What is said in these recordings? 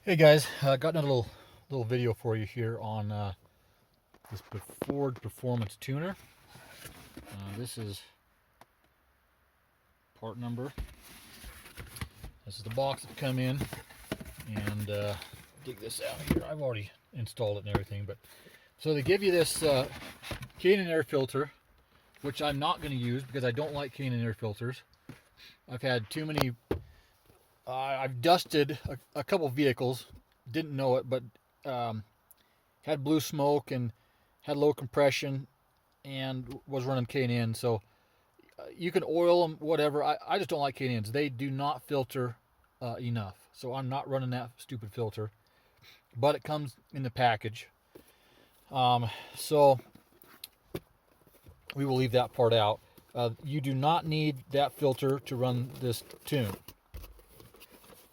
Hey guys, got another little video for you here on this Ford Performance Tuner. This is part number. This is the box that come in, and dig this out here. I've already installed it and everything, but so they give you this K&N air filter, which I'm not going to use because I don't like K&N air filters. I've had too many. I've dusted a couple vehicles, didn't know it, but had blue smoke and had low compression and was running K&N. So you can oil them, whatever. I just don't like K&Ns. They do not filter enough. So I'm not running that stupid filter. But it comes in the package. So we will leave that part out. You do not need that filter to run this tune,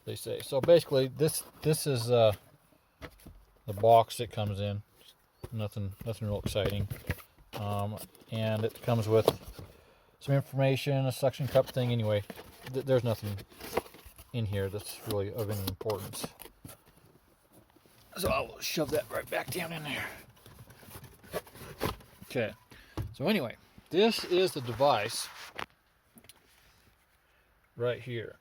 they say. So basically, this is the box it comes in. Nothing real exciting. And it comes with some information, a suction cup thing. Anyway, there's nothing in here that's really of any importance. So I'll shove that right back down in there. Okay. So anyway, this is the device right here.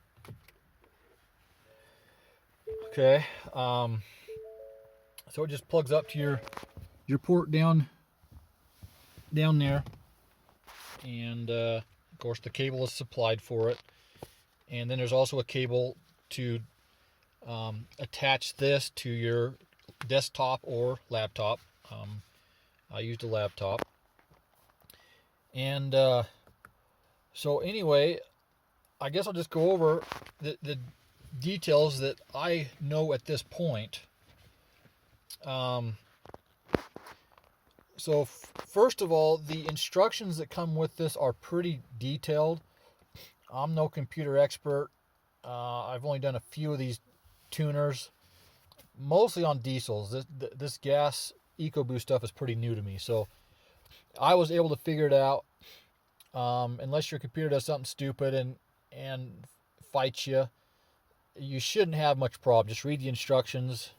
Okay. So it just plugs up to your port down there, and of course the cable is supplied for it, and then there's also a cable to attach this to your desktop or laptop. I used a laptop, and so anyway, I guess I'll just go over the details that I know at this point. So first of all, the instructions that come with this are pretty detailed. I'm no computer expert. I've only done a few of these tuners, mostly on diesels. This gas EcoBoost stuff is pretty new to me, so I was able to figure it out. Unless your computer does something stupid and fights you, you shouldn't have much problem. Just read the instructions.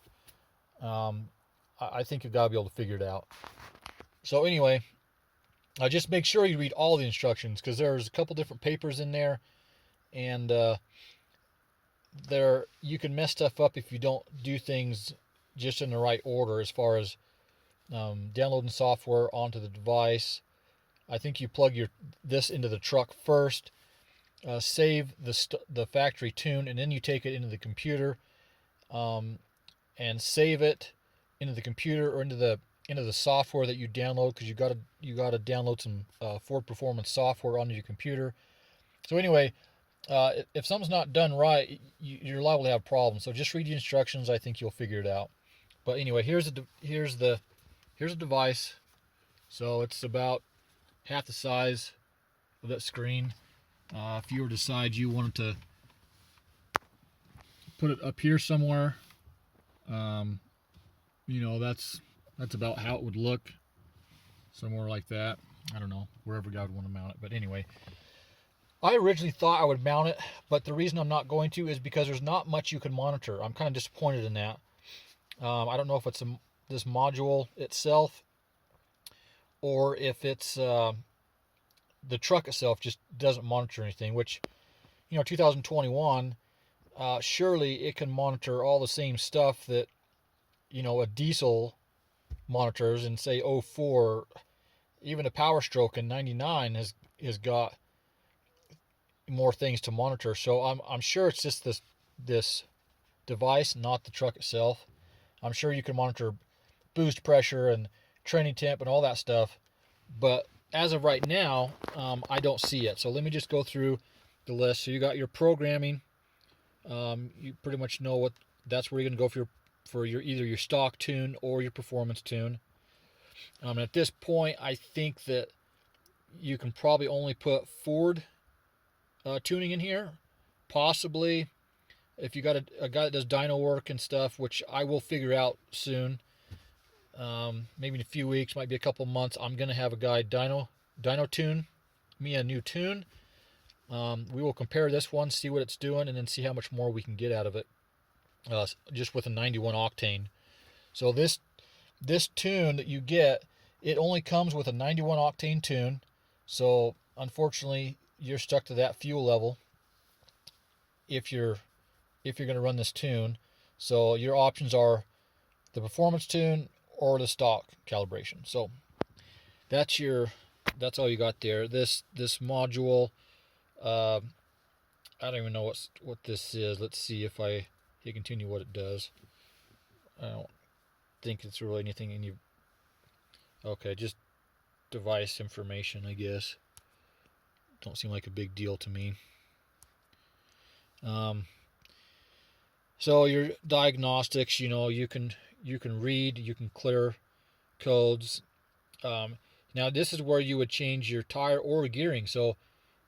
I think you've got to be able to figure it out. So anyway, just make sure you read all the instructions, because there's a couple different papers in there, and you can mess stuff up if you don't do things just in the right order as far as downloading software onto the device. I think you plug this into the truck first, save the factory tune, and then you take it into the computer and save it into the computer or into the software that you download, because you got to download some Ford Performance software onto your computer. So anyway, if something's not done right, you're liable to have problems. So just read the instructions. I think you'll figure it out. But anyway, here's a device. So it's about half the size of that screen. If you were to decide you wanted to put it up here somewhere, that's about how it would look, somewhere like that. I don't know, wherever God would want to mount it. But anyway, I originally thought I would mount it, but the reason I'm not going to is because there's not much you can monitor. I'm kind of disappointed in that. I don't know if it's this module itself, or if it's the truck itself just doesn't monitor anything, which, 2021, surely it can monitor all the same stuff that, a diesel monitors in, say, 04. Even a Power Stroke in 99 has got more things to monitor. So I'm sure it's just this device, not the truck itself. I'm sure you can monitor boost pressure and training temp and all that stuff, but as of right now, I don't see it. So let me just go through the list. So you got your programming. You pretty much know that's where you're going to go for your either your stock tune or your performance tune. At this point, I think that you can probably only put Ford tuning in here. Possibly, if you got a guy that does dyno work and stuff, which I will figure out soon. Maybe in a few weeks, might be a couple months, I'm going to have a guy dyno tune me a new tune. We will compare this one, see what it's doing, and then see how much more we can get out of it. just with a 91 octane. So this tune that you get, it only comes with a 91 octane tune. So unfortunately, you're stuck to that fuel level if you're going to run this tune. So your options are the performance tune or the stock calibration. So that's all you got there. This module, I don't even know what this is. Let's see if I hit continue what it does. I don't think it's really anything okay, just device information, I guess. Don't seem like a big deal to me. So your diagnostics, you can read, you can clear codes. Now this is where you would change your tire or gearing. So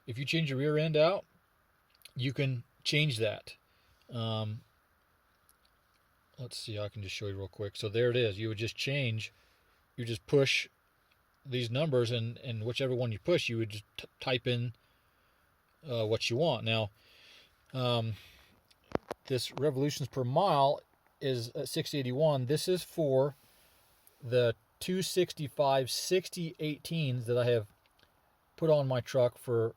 if you change your rear end out, you can change that. Let's see, I can just show you real quick. So there it is. You would just push these numbers, and whichever one you push, you would just type in what you want. Now, this revolutions per mile is at 681. This is for the 265 6018s that I have put on my truck for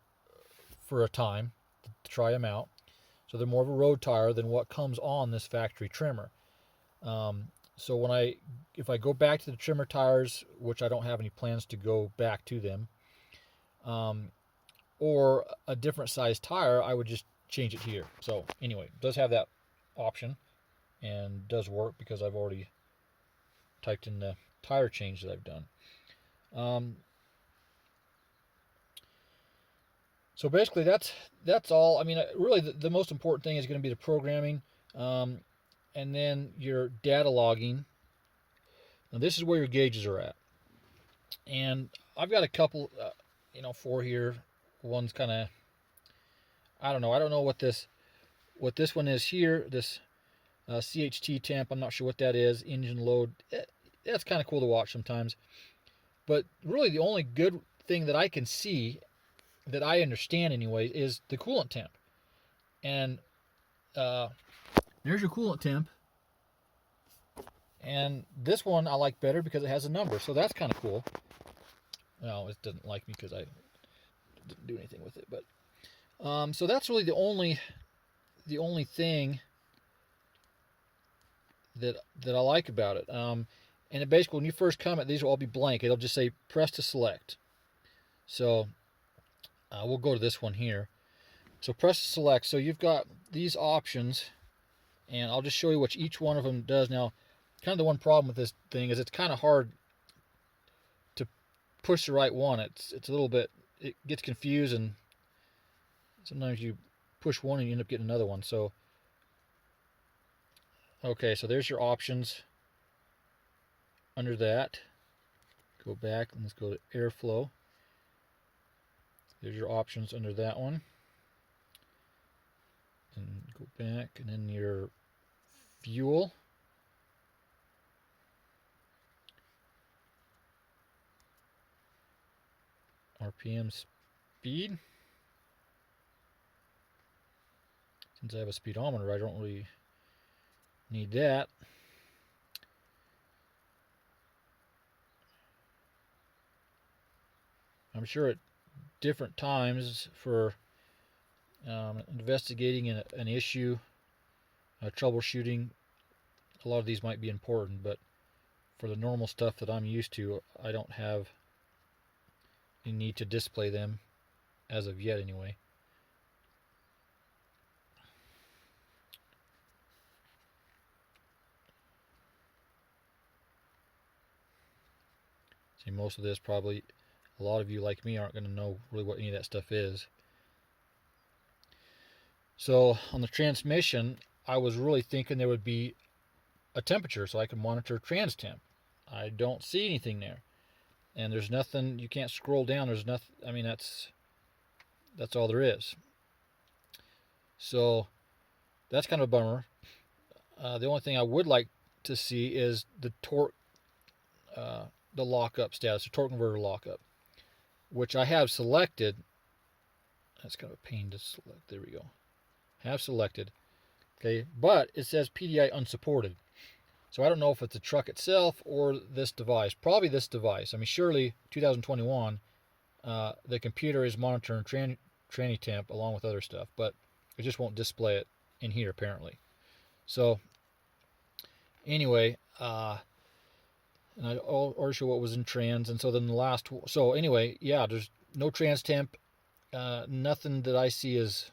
a time to try them out. So they're more of a road tire than what comes on this factory trimmer. So if I go back to the trimmer tires, which I don't have any plans to go back to them, or a different size tire, I would just change it here. So anyway, it does have that option and does work because I've already typed in the tire change that I've done. So basically that's all. I mean, really the most important thing is going to be the programming, and then your data logging. Now this is where your gauges are at, and I've got a couple, 4 here. One's kind of, I don't know what this one is here. This CHT temp, I'm not sure what that is. Engine load, that's kind of cool to watch sometimes. But really the only good thing that I can see, that I understand anyway, is the coolant temp. And there's your coolant temp. And this one I like better because it has a number, so that's kind of cool. No, it doesn't like me because I didn't do anything with it. But so that's really the only thing that I like about it. And it basically, when you first come these will all be blank. It'll just say press to select. So we'll go to this one here. So press to select. So you've got these options, and I'll just show you what each one of them does. Now, kind of the one problem with this thing is it's kind of hard to push the right one. It's a little bit, it gets confused, and sometimes you push one and you end up getting another one. So okay, so there's your options under that. Go back and let's go to airflow. There's your options under that one. And go back, and then your fuel. RPM speed. Since I have a speedometer, I don't really need that. I'm sure at different times for investigating an issue, troubleshooting, a lot of these might be important, but for the normal stuff that I'm used to, I don't have any need to display them as of yet anyway. See, most of this probably, a lot of you like me aren't going to know really what any of that stuff is. So on the transmission, I was really thinking there would be a temperature so I can monitor trans temp. I don't see anything there. And there's nothing, you can't scroll down, there's nothing, I mean, that's all there is. So that's kind of a bummer. The only thing I would like to see is the torque, the lockup status, the torque converter lockup, which I have selected. That's kind of a pain to select. There we go. Have selected. Okay, but it says PDI unsupported. So I don't know if it's the truck itself or this device. Probably this device. I mean, surely 2021, the computer is monitoring tranny temp along with other stuff, but it just won't display it in here apparently. So anyway, and I already show what was in trans, and so then the last. So anyway, yeah, there's no trans temp. Nothing that I see is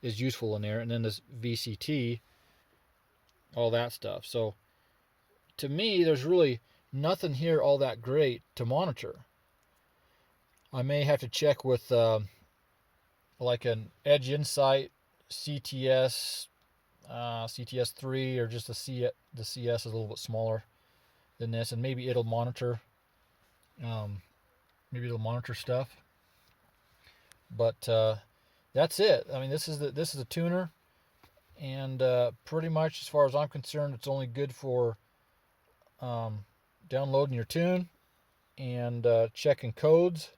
useful in there, and then this VCT, all that stuff. So to me, there's really nothing here all that great to monitor. I may have to check with like an Edge Insight CTS, CTS3, or just the CS is a little bit smaller than this, and maybe it'll monitor. Maybe it'll monitor stuff. But that's it. I mean, this is a tuner, and pretty much as far as I'm concerned, it's only good for downloading your tune and checking codes.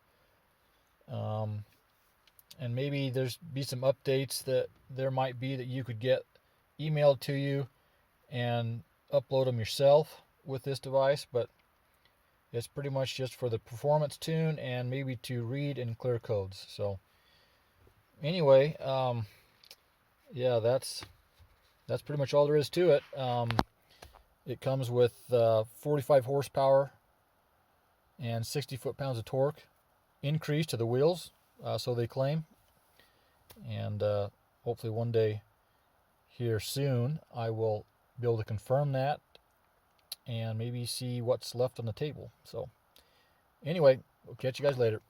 And maybe there's be some updates that there might be that you could get emailed to you and upload them yourself with this device, but it's pretty much just for the performance tune and maybe to read and clear codes. So anyway, yeah, that's pretty much all there is to it. It comes with 45 horsepower and 60 foot-pounds of torque increase to the wheels, so they claim. And hopefully one day here soon I will be able to confirm that and maybe see what's left on the table. So anyway, we'll catch you guys later.